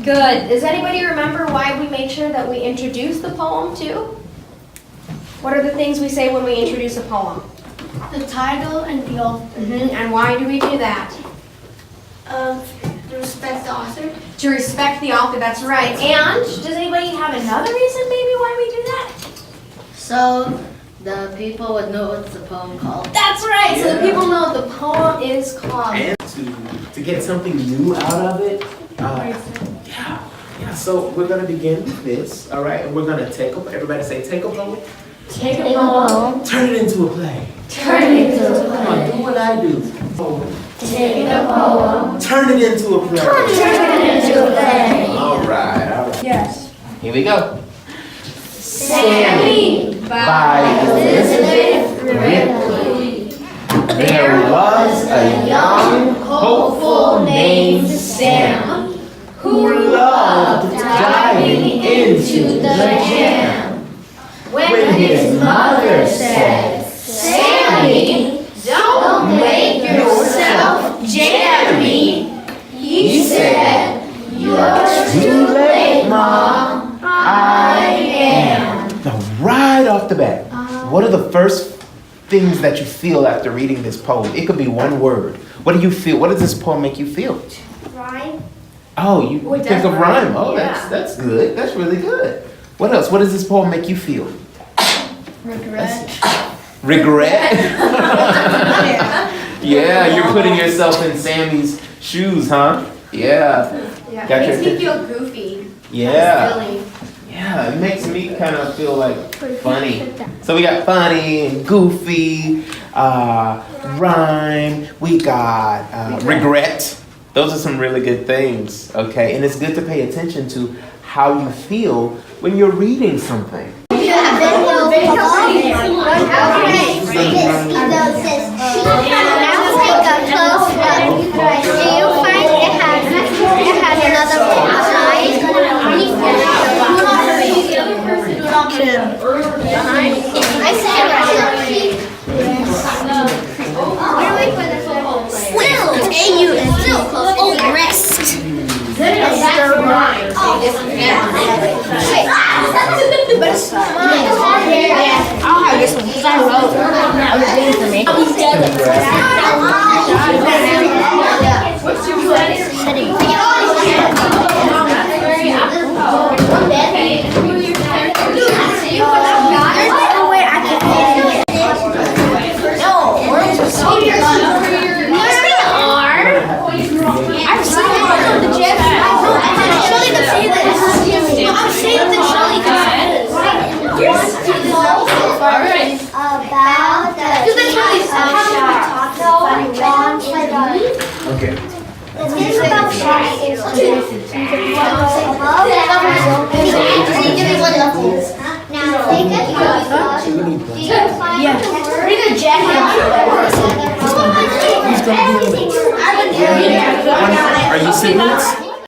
Good. Does anybody remember why we make sure that we introduce the poem too? What are the things we say when we introduce a poem? The title and the author. And why do we do that? To respect the author. To respect the author, that's right. And does anybody have another reason maybe why we do that? So the people would know what's the poem called. That's right. So the people know what the poem is called. And to get something new out of it. Yeah. So we're gonna begin with this, all right? And we're gonna everybody say take a poem. Take a poem. Turn it into a play. Turn it into a Come on, do what I do. Take a poem. Turn it into a play. Turn it into a play. All right. Yes. Here we go. Sammy By Elizabeth Ripley. There was a young hopeful named Sam who loved diving into the jam. When his mother said, "Sammy, don't make yourself jammy," he said, "You're too late, Mom. I am." Now, right off the bat, what are the first things that you feel after reading this poem? It could be one word. What do you feel? What does this poem make you feel? Rhyme. Oh, you think of rhyme. Oh, Yeah. that's good. That's really good. What else? What does this poem make you feel? Regret. Regret? Yeah, you're putting yourself in Sammy's shoes, huh? Yeah. Yeah. Got Makes your- me feel goofy. Yeah. Silly. Yeah, it makes me kind of feel like funny. So we got funny and goofy, rhyme, we got regret. Those are some really good things, okay? And it's good to pay attention to how you feel when you're reading something. I'll have this one because I wrote. I was reading for me. What's your Okay. Are you serious?